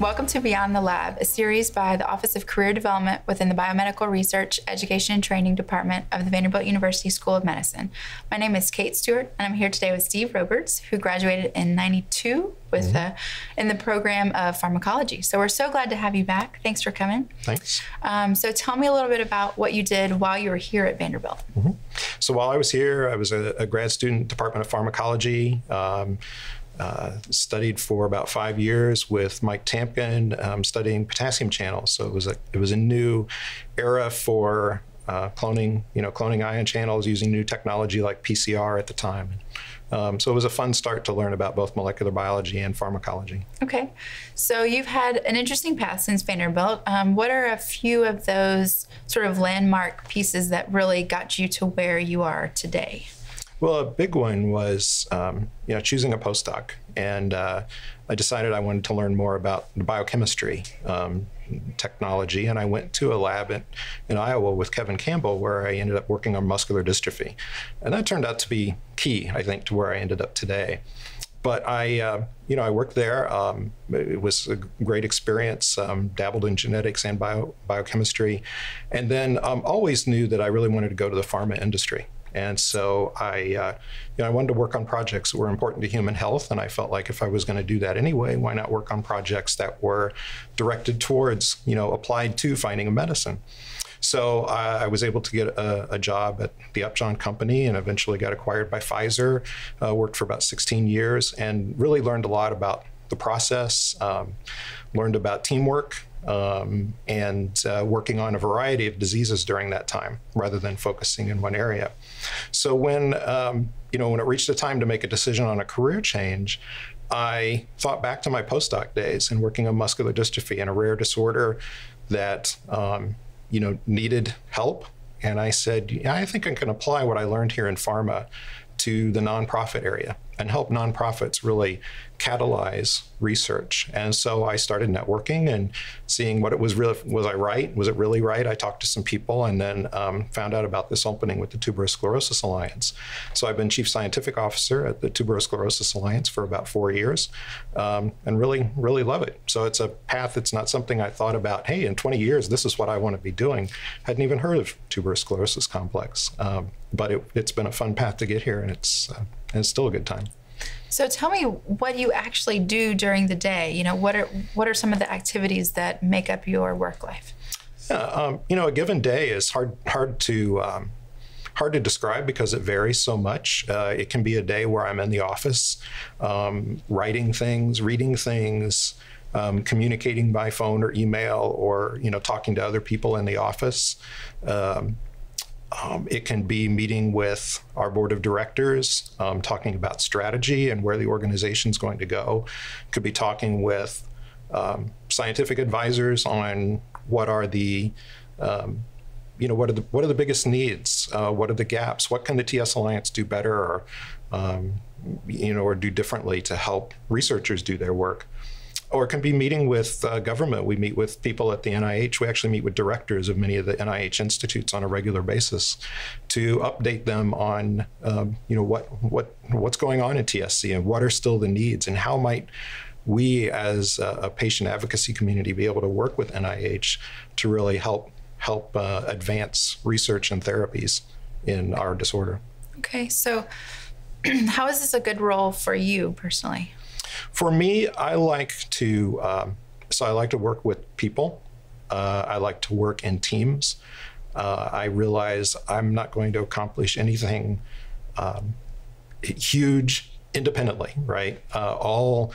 Welcome to Beyond the Lab, a series by the Office of Career Development within the Biomedical Research, Education, and Training Department of the Vanderbilt University School of Medicine. My name is Kate Stewart, and I'm here today with Steve Roberds, who graduated in '92 with in the program of pharmacology. So we're so glad to have you back. Thanks for coming. Thanks. So tell me a little bit about what you did while you were here at Vanderbilt. So while I was here, I was a grad student, Department of Pharmacology. Studied for about 5 years with Mike Tampkin, studying potassium channels. So it was a new era for cloning ion channels using new technology like PCR at the time. So it was a fun start to learn about both molecular biology and pharmacology. Okay, so you've had an interesting path since Vanderbilt. What are a few of those sort of landmark pieces that really got you to where you are today? Well, a big one was choosing a postdoc, and I decided I wanted to learn more about the biochemistry technology, and I went to a lab in Iowa with Kevin Campbell, where I ended up working on muscular dystrophy, and that turned out to be key, I think, to where I ended up today. But I worked there. It was a great experience. Dabbled in genetics and biochemistry, and then always knew that I really wanted to go to the pharma industry. And so I wanted to work on projects that were important to human health, and I felt like if I was going to do that anyway, why not work on projects that were directed towards, applied to finding a medicine. So I was able to get a job at the Upjohn company and eventually got acquired by Pfizer, worked for about 16 years and really learned a lot about the process, learned about teamwork, and working on a variety of diseases during that time rather than focusing in one area. So when it reached the time to make a decision on a career change, I thought back to my postdoc days and working on muscular dystrophy and a rare disorder that needed help. And I said, yeah, I think I can apply what I learned here in pharma to the nonprofit area and help nonprofits really catalyze research. And so I started networking and seeing what it was really, was I right? Was it really right? I talked to some people and then found out about this opening with the Tuberous Sclerosis Alliance. So I've been Chief Scientific Officer at the Tuberous Sclerosis Alliance for about 4 years and really, really love it. So it's a path, it's not something I thought about, hey, in 20 years, this is what I want to be doing. Hadn't even heard of Tuberous Sclerosis Complex, but it's been a fun path to get here, and it's still a good time. So tell me what you actually do during the day. What are some of the activities that make up your work life? Yeah, a given day is hard to describe because it varies so much. It can be a day where I'm in the office, writing things, reading things, communicating by phone or email, or talking to other people in the office. It can be meeting with our board of directors, talking about strategy and where the organization's going to go. It could be talking with scientific advisors on what are the what are the biggest needs, what are the gaps, what can the TS Alliance do better, or do differently to help researchers do their work. Or it can be meeting with government. We meet with people at the NIH. We actually meet with directors of many of the NIH institutes on a regular basis to update them on what's going on in TSC and what are still the needs and how might we as a patient advocacy community be able to work with NIH to really help advance research and therapies in our disorder. Okay, so how is this a good role for you personally? For me, I like to work with people. I like to work in teams. I realize I'm not going to accomplish anything huge independently, right? All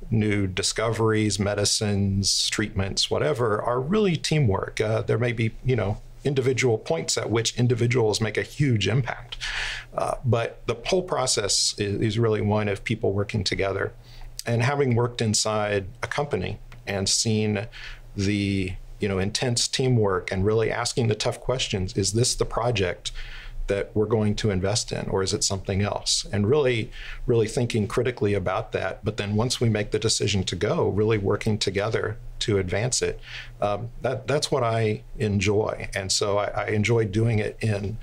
new discoveries, medicines, treatments, whatever, are really teamwork. There may be, individual points at which individuals make a huge impact. But the whole process is really one of people working together. And having worked inside a company and seen the intense teamwork and really asking the tough questions, is this the project that we're going to invest in, or is it something else? And really, really thinking critically about that. But then once we make the decision to go, really working together to advance it. That's what I enjoy. And so I enjoy doing it in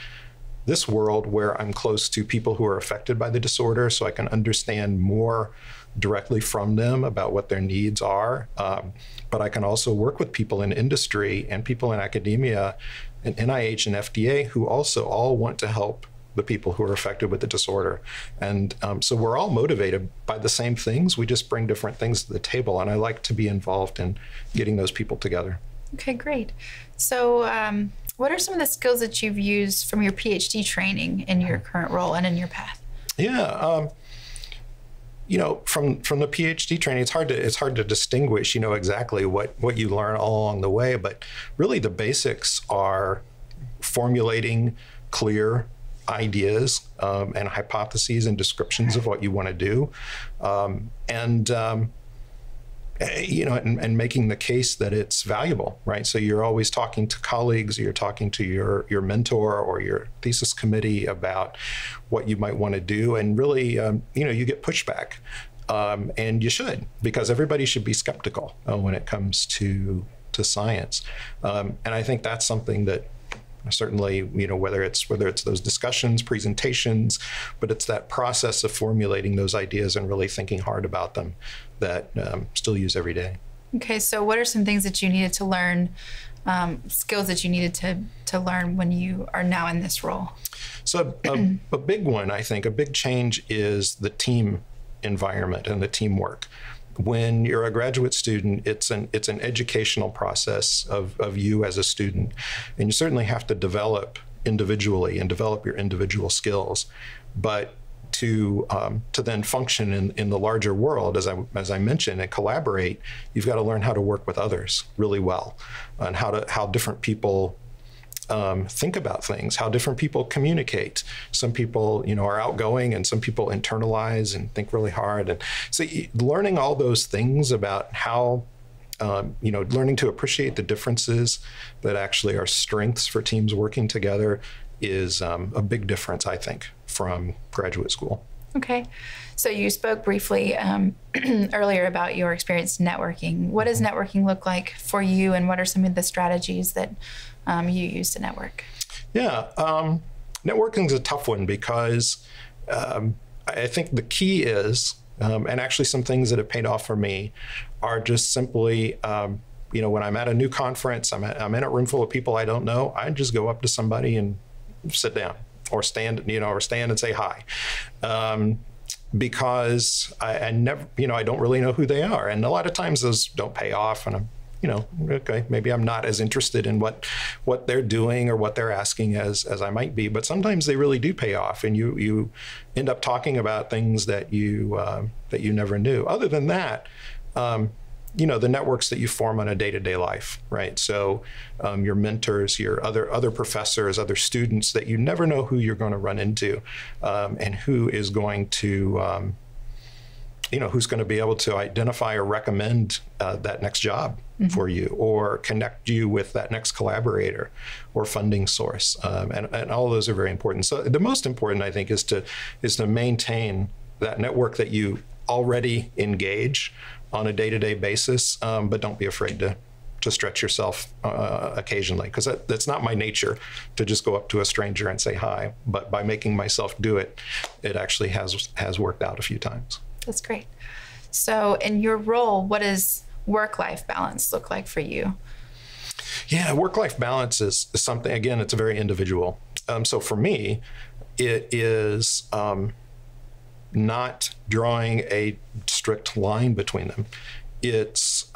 this world where I'm close to people who are affected by the disorder, so I can understand more directly from them about what their needs are. But I can also work with people in industry and people in academia and NIH and FDA who also all want to help the people who are affected with the disorder. And so we're all motivated by the same things. We just bring different things to the table. And I like to be involved in getting those people together. Okay, great. So what are some of the skills that you've used from your PhD training in your current role and in your path? Yeah. You know, from the PhD training, it's hard to distinguish, you know, exactly what you learn all along the way. But really the basics are formulating clear ideas and hypotheses and descriptions of what you want to do, you know, and making the case that it's valuable, right? So you're always talking to colleagues, you're talking to your mentor or your thesis committee about what you might want to do, and really, you know, you get pushback, and you should, because everybody should be skeptical when it comes to science, and I think that's something that certainly, you know, whether it's those discussions, presentations, but it's that process of formulating those ideas and really thinking hard about them that still use every day. Okay, so what are some things that you needed to learn, skills that you needed to learn when you are now in this role? So a big one, I think, a big change is the team environment and the teamwork. When you're a graduate student, it's an educational process of you as a student, and you certainly have to develop individually and develop your individual skills. But to then function in the larger world, as I mentioned, and collaborate, you've got to learn how to work with others really well, and how different people think about things, how different people communicate. Some people, you know, are outgoing, and some people internalize and think really hard. And so learning all those things about how, you know, learning to appreciate the differences that actually are strengths for teams working together is a big difference, I think, from graduate school. Okay. So you spoke briefly earlier about your experience networking. What does networking look like for you, and what are some of the strategies that you use to network? Yeah, networking is a tough one because I think the key is, and actually some things that have paid off for me are just simply, you know, when I'm at a new conference, I'm in a room full of people I don't know, I just go up to somebody and sit down, or stand, you know, or stand and say hi. Because I never, you know, I don't really know who they are. And a lot of times those don't pay off, and I'm, you know, okay, maybe I'm not as interested in what they're doing or what they're asking as I might be, but sometimes they really do pay off, and you end up talking about things that you never knew. Other than that, you know, the networks that you form on a day-to-day life, right? So your mentors, your other professors, other students that you never know who you're going to run into, and who is going to, you know, who's going to be able to identify or recommend that next job for you, or connect you with that next collaborator or funding source, and all of those are very important. So the most important, I think, is to maintain that network that you already engage on a day-to-day basis, but don't be afraid to stretch yourself occasionally, because that's not my nature to just go up to a stranger and say hi. But by making myself do it, it actually has worked out a few times. That's great. So in your role, what does work-life balance look like for you? Yeah, work-life balance is something, again, it's very individual. So for me, it is not drawing a strict line between them. It's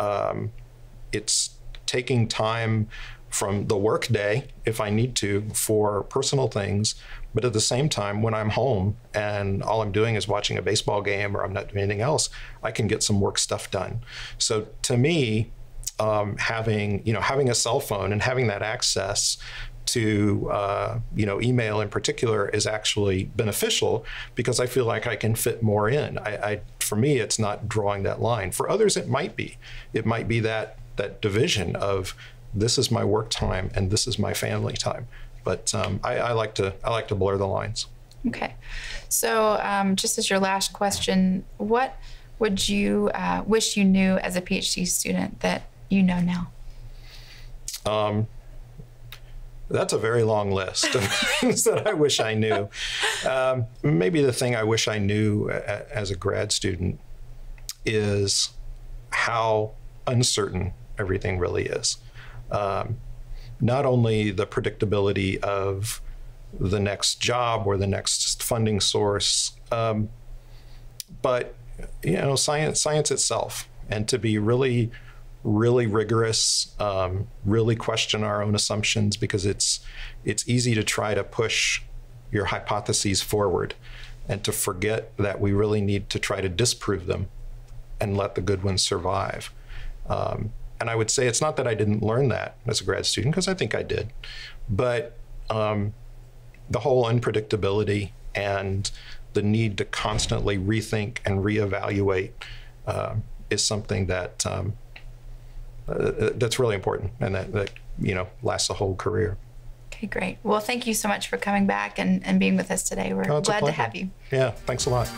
taking time from the work day, if I need to, for personal things, but at the same time, when I'm home and all I'm doing is watching a baseball game, or I'm not doing anything else, I can get some work stuff done. So to me, having a cell phone and having that access to you know, email in particular is actually beneficial, because I feel like I can fit more in. For me, it's not drawing that line. For others, it might be. It might be that division of, this is my work time and this is my family time. But I like to blur the lines. Okay. So just as your last question, what would you wish you knew as a PhD student that you know now? That's a very long list of things that I wish I knew. Maybe the thing I wish I knew as a grad student is how uncertain everything really is. Not only the predictability of the next job or the next funding source, but science itself, and to be really rigorous, really question our own assumptions, because it's easy to try to push your hypotheses forward and to forget that we really need to try to disprove them and let the good ones survive. And I would say it's not that I didn't learn that as a grad student, because I think I did, but the whole unpredictability and the need to constantly rethink and reevaluate is something that that's really important, and that lasts a whole career. Okay, great. Well, thank you so much for coming back and being with us today. We're glad to have you. Yeah, thanks a lot.